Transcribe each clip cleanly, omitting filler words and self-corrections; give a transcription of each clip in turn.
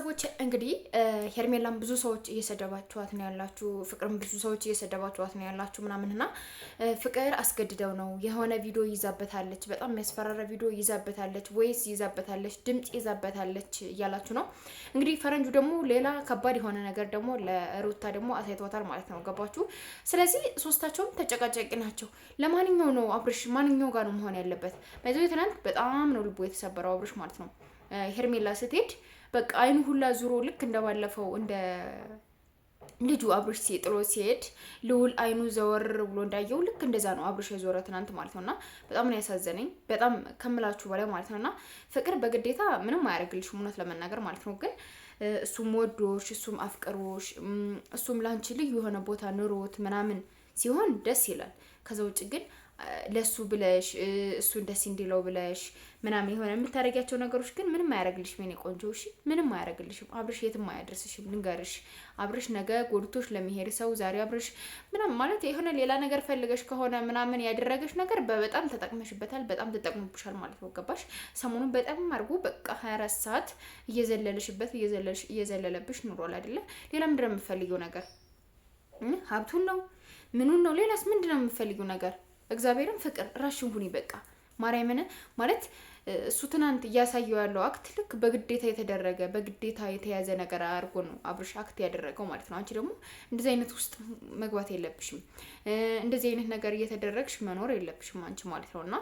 ቤተሰቦች እንግዲህ ሄርሜላም ብዙ ሰዎች እየሰደባችኋት ነው ያላችሁ፣ ፍቅርም ብዙ ሰዎች እየሰደባችኋት ነው ያላችሁ ምናምንና ፍቅር አስገድደው ነው የሆነ ቪዲዮ ይዛበታለች፣ በጣም የሚያስፈራራ ቪዲዮ ይዛበታለች፣ ወይስ ይዛበታለች፣ ድምጽ ይዛበታለች እያላችሁ ነው። እንግዲህ ፈረንጁ ደግሞ ሌላ ከባድ የሆነ ነገር ደግሞ ለሩታ ደግሞ አሳይቷታል ማለት ነው። ገባችሁ? ስለዚህ ሶስታቸውም ተጨቃጫቂ ናቸው። ለማንኛው ነው አብርሽ ማንኛው ጋር ነው መሆን ያለበት? በዚህ ትናንት በጣም ነው ልቦ የተሰበረው አብርሽ ማለት ነው። ሄርሜላ ስትሄድ በቃ አይኑ ሁላ ዙሮ ልክ እንደባለፈው እንደ ልጁ አብርሽ ጥሎ ሲሄድ ልውል አይኑ ዘወር ብሎ እንዳየው ልክ እንደዛ ነው አብርሽ የዞረ ትናንት ማለት ነውና በጣም ነው ያሳዘነኝ፣ በጣም ከምላችሁ በላይ ማለት ነውና ፍቅር በግዴታ ምንም አያደርግልሽም እውነት ለመናገር ማለት ነው። ግን እሱም ወዶሽ እሱም አፍቅሮሽ እሱም ላንቺ ልዩ የሆነ ቦታ ኑሮት ምናምን ሲሆን ደስ ይላል። ከዛ ውጭ ግን ለሱ ብለሽ እሱን ደስ እንዲለው ብለሽ ምናምን የሆነ የምታረጊያቸው ነገሮች ግን ምንም አያረግልሽም የኔ ቆንጆ። እሺ ምንም አያረግልሽም። አብርሽ የትም አያደርስሽም። ልንገርሽ፣ አብርሽ ነገ ጎድቶሽ ለሚሄድ ሰው ዛሬ አብርሽ ምናምን ማለት የሆነ ሌላ ነገር ፈልገሽ ከሆነ ምናምን ያደረገሽ ነገር በጣም ተጠቅመሽበታል፣ በጣም ተጠቅሞብሻል ማለት ነው። ገባሽ? ሰሞኑን በጣም አድርጎ በቃ 24 ሰዓት እየዘለልሽበት እየዘለለብሽ ኑሯል አይደለ? ሌላ ምንድን ነው የምትፈልጊው ነገር? ሀብቱን ነው ምኑን ነው? ሌላስ ምንድን ነው የምትፈልጊው ነገር? እግዚአብሔርን ፍቅር ራሽን ሁኒ በቃ ማርያምን ማለት እሱ ትናንት እያሳየው ያለው አክት ልክ በግዴታ የተደረገ በግዴታ የተያዘ ነገር አድርጎ ነው አብርሽ አክት ያደረገው ማለት ነው። አንቺ ደግሞ እንደዚህ አይነት ውስጥ መግባት የለብሽም። እንደዚህ አይነት ነገር እየተደረግሽ መኖር የለብሽም አንቺ ማለት ነውና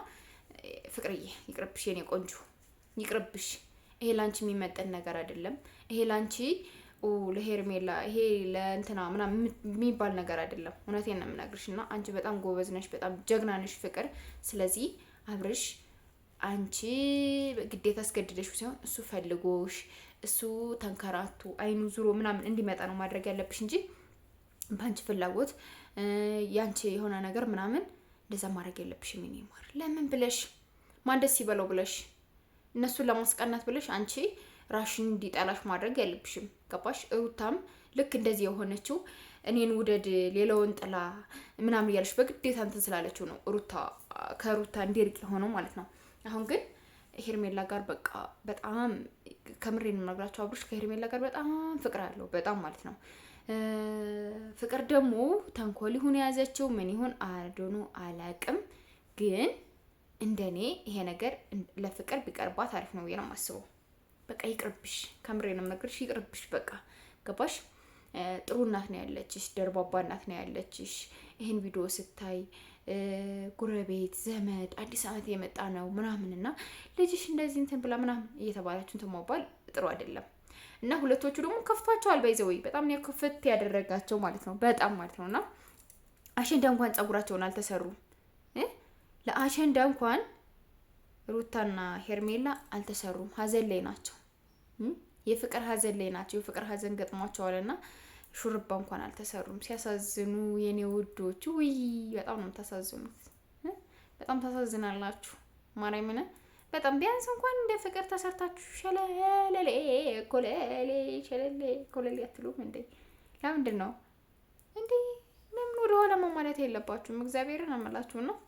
ፍቅርዬ ይቅርብሽ የኔ ቆንጆ ይቅርብሽ። ይሄ ላንቺ የሚመጠን ነገር አይደለም። ይሄ ላንቺ ለሄርሜላ ይሄ ለእንትና ምናምን የሚባል ነገር አይደለም። እውነቴን ነው የምነግርሽ እና አንቺ በጣም ጎበዝ ነሽ፣ በጣም ጀግና ነሽ ፍቅር። ስለዚህ አብርሽ አንቺ ግዴታ አስገድደሽው ሳይሆን እሱ ፈልጎሽ እሱ ተንከራቱ አይኑ ዙሮ ምናምን እንዲመጣ ነው ማድረግ ያለብሽ እንጂ በአንቺ ፍላጎት ያንቺ የሆነ ነገር ምናምን እንደዛ ማድረግ የለብሽም። ምን ይማር ለምን ብለሽ ማን ደስ ይበለው ብለሽ እነሱን ለማስቀናት ብለሽ አንቺ ራሽን እንዲጠላሽ ማድረግ ያለብሽም። ገባሽ? ሩታም ልክ እንደዚህ የሆነችው እኔን ውደድ ሌላውን ጥላ ምናምን እያለሽ በግዴታ እንትን ስላለችው ነው ሩታ ከሩታ እንዲርቅ የሆነው ማለት ነው። አሁን ግን ሄርሜላ ጋር በቃ በጣም ከምሬ ነው የምነግራቸው አብርሽ ከሄርሜላ ጋር በጣም ፍቅር አለው በጣም ማለት ነው። ፍቅር ደግሞ ተንኮል ይሁን የያዘችው ምን ይሁን አዶኖ አላቅም። ግን እንደኔ ይሄ ነገር ለፍቅር ቢቀርባት አሪፍ ነው ብዬ ነው የማስበው። በቃ ይቅርብሽ፣ ከምሬ ነው የምነግርሽ ይቅርብሽ። በቃ ገባሽ? ጥሩ እናት ነው ያለችሽ፣ ደርባባ እናት ነው ያለችሽ። ይሄን ቪዲዮ ስታይ ጉረቤት ዘመድ አዲስ አመት የመጣ ነው ምናምንና ልጅሽ እንደዚህ እንትን ብላ ምናምን እየተባላችሁ እንትን መባል ጥሩ አይደለም። እና ሁለቶቹ ደግሞ ከፍቷቸዋል። ባይዘወይ በጣም ነው ክፍት ያደረጋቸው ማለት ነው፣ በጣም ማለት ነውና አሸንዳ እንኳን ጸጉራቸውን አልተሰሩም። ለአሸንዳ እንኳን ሩታና ሄርሜላ አልተሰሩም። ሀዘን ላይ ናቸው፣ የፍቅር ሀዘን ላይ ናቸው። የፍቅር ሀዘን ገጥሟቸዋልና ሹርባ እንኳን አልተሰሩም። ሲያሳዝኑ የኔ ውዶቹ፣ ውይ በጣም ነው የምታሳዝኑት። በጣም ታሳዝናላችሁ ማርያምን። በጣም ቢያንስ እንኳን እንደ ፍቅር ተሰርታችሁ ሸለለሌ ኮለሌ ሸለሌ ኮለሌ አትሉም እንዴ? ለምንድን ነው እንዴ? ለምን ወደ ኋላ ማለት የለባችሁም? እግዚአብሔርን አመላችሁ ነው።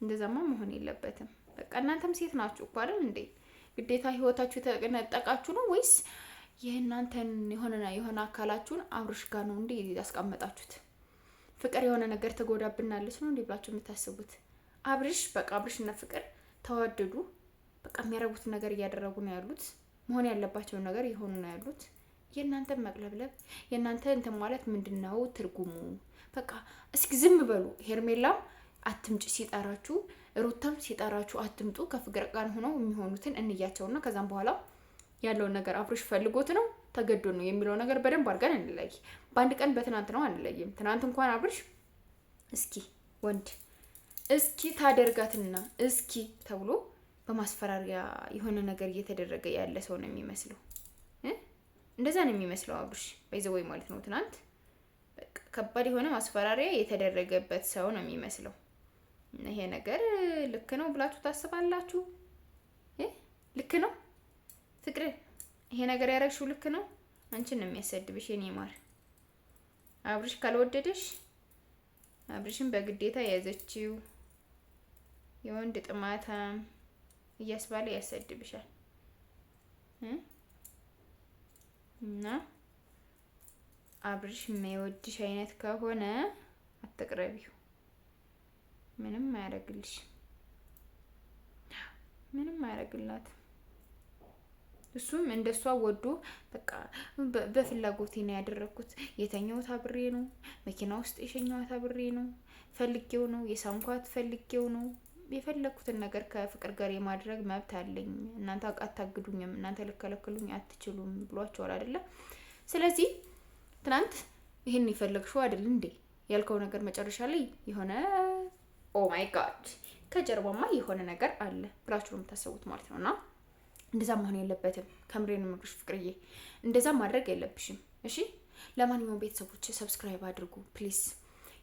እንደዛማ መሆን የለበትም። በቃ እናንተም ሴት ናችሁ እኮ አይደል እንዴ? ግዴታ ህይወታችሁ ተነጠቃችሁ ነው ወይስ የእናንተን የሆነ አካላችሁን አብርሽ ጋር ነው እንዴ ያስቀመጣችሁት? ፍቅር የሆነ ነገር ተጎዳብናለች ነው እንዴ ብላችሁ የምታስቡት? አብርሽ በቃ አብርሽና ፍቅር ተዋደዱ። በቃ የሚያረጉት ነገር እያደረጉ ነው ያሉት። መሆን ያለባቸውን ነገር የሆኑ ነው ያሉት። የእናንተ መቅለብለብ የእናንተ እንትን ማለት ምንድነው ትርጉሙ? በቃ እስኪ ዝም በሉ። ሄርሜላም አትምጭ ሲጠራችሁ፣ ሩታም ሲጠራችሁ አትምጡ። ከፍቅር ጋር ሆነው የሚሆኑትን እንያቸውና ከዛም በኋላ ያለውን ነገር አብርሽ ፈልጎት ነው ተገዶ ነው የሚለው ነገር በደንብ አድርገን እንለይ። በአንድ ቀን በትናንት ነው አንለይም። ትናንት እንኳን አብርሽ እስኪ ወንድ እስኪ ታደርጋትና እስኪ ተብሎ በማስፈራሪያ የሆነ ነገር እየተደረገ ያለ ሰው ነው የሚመስለው። እንደዛ ነው የሚመስለው አብርሽ በይዘወይ ማለት ነው። ትናንት በቃ ከባድ የሆነ ማስፈራሪያ የተደረገበት ሰው ነው የሚመስለው። ይሄ ነገር ልክ ነው ብላችሁ ታስባላችሁ? ልክ ነው ፍቅር? ይሄ ነገር ያረግሽው ልክ ነው? አንቺን ነው የሚያሰድብሽ የኔ ማር። አብርሽ ካልወደደሽ አብርሽን በግዴታ ያዘችው የወንድ ጥማታም እያስባለ ያሰድብሻል። እና አብርሽ የማይወድሽ አይነት ከሆነ አትቅረቢው። ምንም አያደርግልሽ፣ ምንም አያደርግላት። እሱም እንደሷ ወዶ በቃ በፍላጎቴ ነው ያደረኩት። የተኛሁት አብሬ ነው፣ መኪና ውስጥ የሸኘኋት አብሬ ነው፣ ፈልጌው ነው የሳምኳት፣ ፈልጌው ነው። የፈለኩትን ነገር ከፍቅር ጋር የማድረግ መብት አለኝ። እናንተ አታግዱኝም፣ እናንተ ልከለክሉኝ አትችሉም ብሏቸዋል አይደለ? ስለዚህ ትናንት ይሄን የፈለግሽው አይደል እንዴ ያልከው ነገር መጨረሻ ላይ የሆነ ኦ ማይ ጋድ ከጀርባማ የሆነ ነገር አለ ብላችሁ ነው የምታስቡት ማለት ነው። እና እንደዛ መሆን የለበትም። ከምሬን ምርሽ ፍቅርዬ፣ እንደዛ ማድረግ የለብሽም። እሺ፣ ለማንኛውም ቤተሰቦች ሰብስክራይብ አድርጉ ፕሊዝ።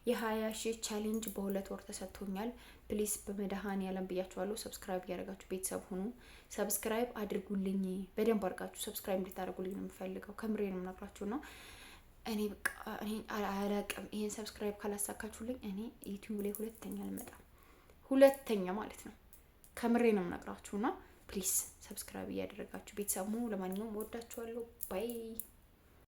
የ20,000 ቻሌንጅ በ2 ወር ተሰጥቶኛል። ፕሊዝ በመድኃኔዓለም ብያችኋለሁ። ሰብስክራይብ እያደረጋችሁ ቤተሰብ ሁኑ። ሰብስክራይብ አድርጉልኝ፣ በደንብ አድርጋችሁ ሰብስክራይብ እንድታደርጉልኝ ነው የምፈልገው። ከምሬን የምነግራችሁ ነው። እኔ በቃ እኔ አላቅም። ይሄን ሰብስክራይብ ካላሳካችሁልኝ እኔ ዩቲዩብ ላይ ሁለተኛ አልመጣም። ሁለተኛ ማለት ነው። ከምሬ ነው የምነግራችሁና ፕሊዝ ሰብስክራይብ እያደረጋችሁ ቤተሰብ ሁኑ። ለማንኛውም ወዳችኋለሁ። ባይ